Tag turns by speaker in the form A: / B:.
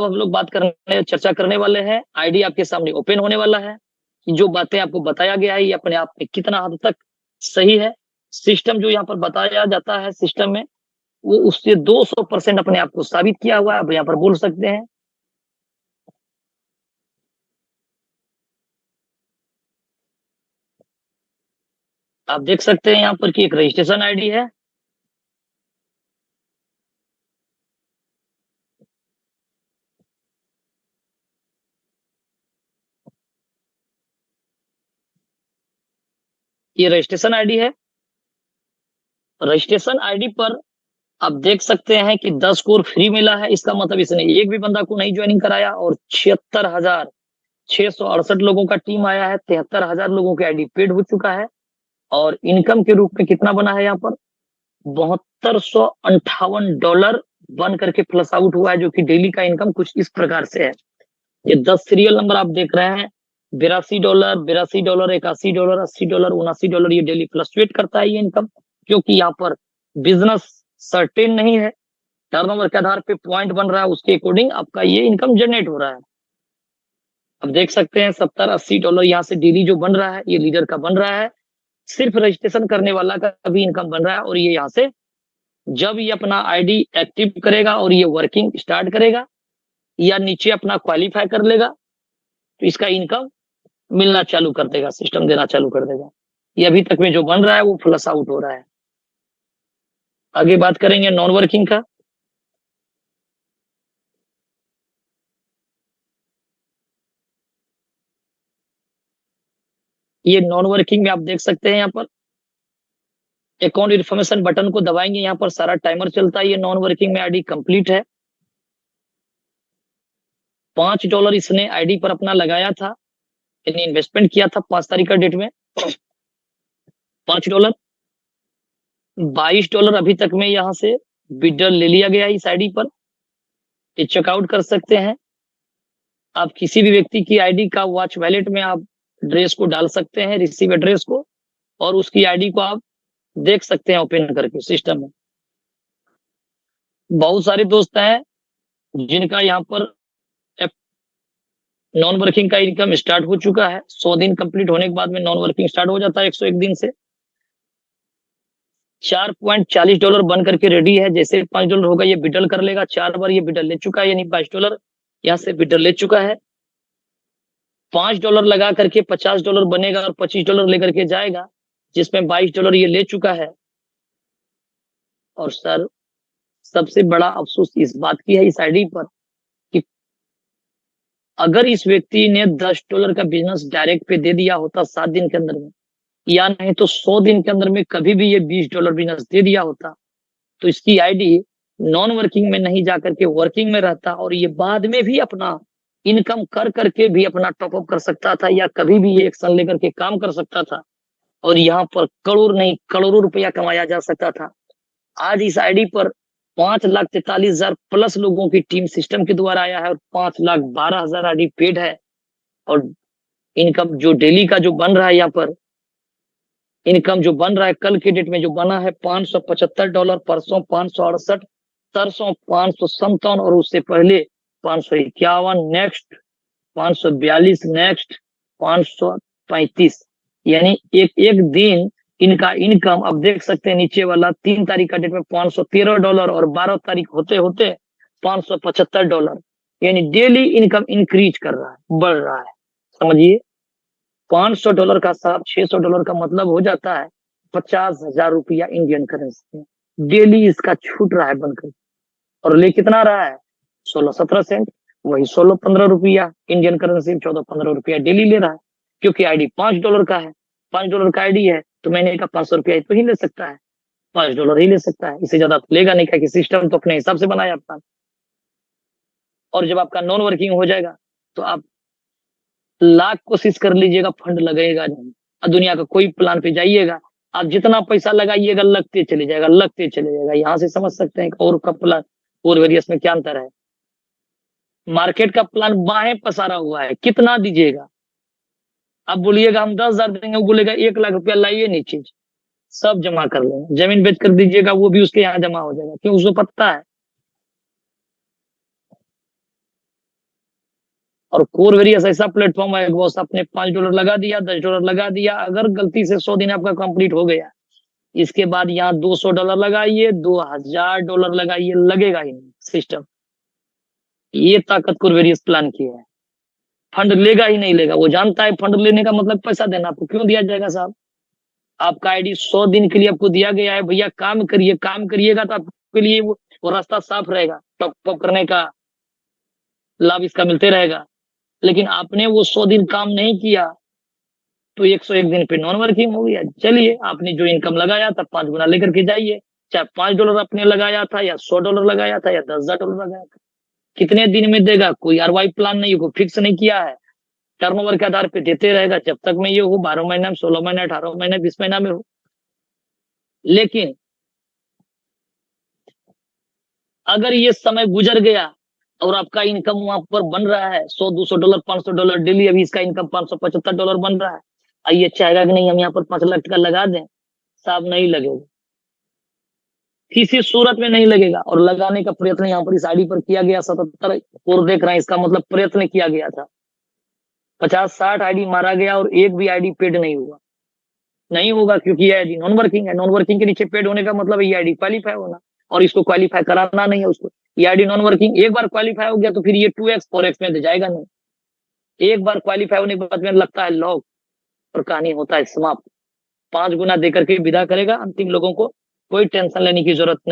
A: हम लोग चर्चा करने वाले हैं। आईडी आपके सामने ओपन होने वाला है कि जो बातें आपको बताया गया है ये अपने आप में कितना हद तक सही है। सिस्टम जो यहाँ पर बताया जाता है सिस्टम में वो उससे 200% अपने आप को साबित किया हुआ है। आप यहाँ पर बोल सकते हैं। आप देख सकते हैं यहाँ पर कि एक रजिस्ट्रेशन आईडी है। ये रजिस्ट्रेशन आईडी है। रजिस्ट्रेशन आईडी पर आप देख सकते हैं कि 10 स्कोर फ्री मिला है। इसका मतलब इसने एक भी बंदा को नहीं ज्वाइनिंग कराया और 76,668 लोगों का टीम आया है। 73,000 लोगों के आईडी पेड हो चुका है और इनकम के रूप में कितना बना है यहाँ पर $7258 बन करके प्लस आउट हुआ है, जो कि डेली का इनकम कुछ इस प्रकार से है। ये 10 सीरियल नंबर आप देख रहे हैं। $82, $82, $81, $80, $79 ये डेली फ्लक्चुएट करता है ये इनकम, क्योंकि यहाँ पर बिजनेस सर्टेन नहीं है। टर्नओवर के आधार पे पॉइंट बन रहा है, उसके अकॉर्डिंग आपका ये इनकम जनरेट हो रहा है। अब देख सकते हैं $70-80 यहाँ से डेली जो बन रहा है ये लीडर का बन रहा है। सिर्फ रजिस्ट्रेशन करने वाला का भी इनकम बन रहा है और ये यहाँ से जब ये अपना आईडी एक्टिव करेगा और ये वर्किंग स्टार्ट करेगा या नीचे अपना क्वालिफाई कर लेगा तो इसका इनकम मिलना चालू कर देगा, सिस्टम देना चालू कर देगा। ये अभी तक में जो बन रहा है वो फ्लश आउट हो रहा है। आगे बात करेंगे नॉन वर्किंग का। ये नॉन वर्किंग में आप देख सकते हैं यहाँ पर अकाउंट इन्फॉर्मेशन बटन को दबाएंगे, यहाँ पर सारा टाइमर चलता है। ये नॉन वर्किंग में आईडी कंप्लीट है। $5 इसने आईडी पर अपना लगाया था, यानी इन्वेस्टमेंट किया था 5 तारीख का डेट में। $5, $22 अभी तक में यहाँ से विड्रॉल ले लिया गया इस आईडी पर। ये चेकआउट कर सकते हैं। आप किसी भी व्यक्ति की आईडी का वॉच वैलेट में आप एड्रेस को डाल सकते हैं, रिसीव एड्रेस को, और उसकी आईडी को आप देख सकते हैं ओपन करके सिस्टम में। बहुत सारे दोस्त हैं जिनका यहाँ पर नॉन वर्किंग का इनकम स्टार्ट हो चुका है। 100 दिन कंप्लीट होने के बाद में नॉन वर्किंग स्टार्ट हो जाता है 101 दिन से। $4.40 बन करके रेडी है। जैसे $5 होगा ये विड्रॉल कर लेगा। 4 बार ये विड्रॉल ले चुका है, यानी $22 यहाँ से विड्रॉल ले चुका है। $5 लगा करके $50 बनेगा और $25 लेकर के जाएगा, जिसमें $22 ये ले चुका है। और सर सबसे बड़ा अफसोस इस बात की है इस आईडी पर कि अगर इस व्यक्ति ने $10 का बिजनेस डायरेक्ट पे दे दिया होता 7 दिन के अंदर में, या नहीं तो 100 दिन के अंदर में कभी भी ये $20 बिजनेस दे दिया होता, तो इसकी आईडी नॉन वर्किंग में नहीं जाकर के वर्किंग में रहता और ये बाद में भी अपना इनकम कर करके भी अपना टॉपअप कर सकता था, या कभी भी ये एक्शन लेकर के काम कर सकता था और यहाँ पर करोड़ नहीं करोड़ों रुपया कमाया जा सकता था। आज इस आईडी पर 5,43,000 प्लस लोगों की टीम सिस्टम के द्वारा आया है और 5,12,000 आईडी पेड है। और इनकम जो डेली का जो बन रहा है, यहाँ पर इनकम जो बन रहा है कल के डेट में जो बना है $575, परसों 568, तरसों 557 और उससे पहले 551, नेक्स्ट 542, नेक्स्ट 535, यानी एक एक दिन इनका इनकम अब देख सकते हैं। नीचे वाला 3 तारीख का डेट में $513 और 12 तारीख होते होते $575, यानी डेली इनकम इंक्रीज कर रहा है, बढ़ रहा है। समझिए $500 का साथ $600 का मतलब हो जाता है 50,000 रुपया इंडियन करेंसी में डेली इसका छूट रहा है बनकर। और ले कितना रहा है 16-17 सेंट, वही 16-15 रुपया इंडियन करेंसी में 14-15 रुपया डेली ले रहा है, क्योंकि आईडी $5 का है। $5 का आईडी है तो मैंने कहा $500 तो ही ले सकता है, $5 ही ले सकता है, इससे ज्यादा तो लेगा नहीं, क्या कि सिस्टम तो अपने हिसाब से बनाया अपना। और जब आपका नॉन वर्किंग हो जाएगा तो आप लाख कोशिश कर लीजिएगा, फंड लगेगा नहीं। और दुनिया का कोई प्लान पे जाइएगा, आप जितना पैसा लगाइएगा लगते चले जाएगा, लगते चले जाएगा। यहाँ से समझ सकते हैं और का प्लान और वेरियस में क्या अंतर है। मार्केट का प्लान बाहें पसारा हुआ है, कितना दीजिएगा। आप बोलिएगा हम 10,000 देंगे, वो बोलेगा 1 लाख रुपया लाइए नीचे, सब जमा कर लेंगे। जमीन बेच कर दीजिएगा वो भी उसके यहाँ जमा हो जाएगा, क्यों, उसको पता है और कोरवेरियस ऐसा प्लेटफॉर्म है बॉस, आपने $5 लगा दिया, $10 लगा दिया, अगर गलती से 100 दिन आपका कंप्लीट हो गया, इसके बाद यहाँ $200 लगाइए, $2000 लगाइए, लगेगा ही नहीं सिस्टम। ये ताकत कोरवेरियस प्लान की है। फंड लेगा ही नहीं लेगा, वो जानता है फंड लेने का मतलब पैसा देना, आपको क्यों दिया जाएगा साहब? आपका आईडी 100 दिन के लिए आपको दिया गया है, भैया काम करिए, काम करिएगा तो आपके लिए वो रास्ता साफ रहेगा, टॉप अप करने का लाभ इसका मिलते रहेगा। लेकिन आपने वो 100 दिन काम नहीं किया तो 101 दिन पे नॉन वर्किंग हो गया। चलिए, आपने जो इनकम लगाया था 5 गुना लेकर के जाइए, चाहे $5 आपने लगाया था या $100 लगाया था या $10,000 लगाया था, कितने दिन में देगा? कोई आरवाई प्लान नहीं, कोई फिक्स नहीं किया है, टर्नओवर के आधार पे देते रहेगा जब तक मैं ये हो, 12 महीना में, 16 महीना, 18 महीना, 20 महीना में हो। लेकिन अगर ये समय गुजर गया और आपका इनकम वहां पर बन रहा है $100, $200, $500 डेली, अभी इसका इनकम $575 बन रहा है, आइए चाहेगा कि नहीं हम यहाँ पर 5 लाख का लगा दें? साहब नहीं लगेगा, किसी सूरत में नहीं लगेगा। और लगाने का प्रयत्न यहाँ पर इस आईडी पर किया गया 77 और देख रहे हैं, इसका मतलब प्रयत्न किया गया था। 50-60 आईडी मारा गया और एक भी आईडी पेड नहीं हुआ। नहीं होगा क्योंकि ये आईडी नॉन वर्किंग है, नॉन वर्किंग के नीचे पेड होने का मतलब ये आईडी क्वालिफाई होना, और इसको क्वालिफाई कराना नहीं है उसको। ये आईडी नॉन वर्किंग एक बार क्वालिफाई हो गया तो फिर ये 2x 4x में जाएगा नहीं। एक बार क्वालिफाई होने के बाद में लगता है लॉक और कहानी होता है समाप्त। 5 गुना देकर के विदा करेगा अंतिम लोगों को, कोई टेंशन लेने की जरूरत नहीं।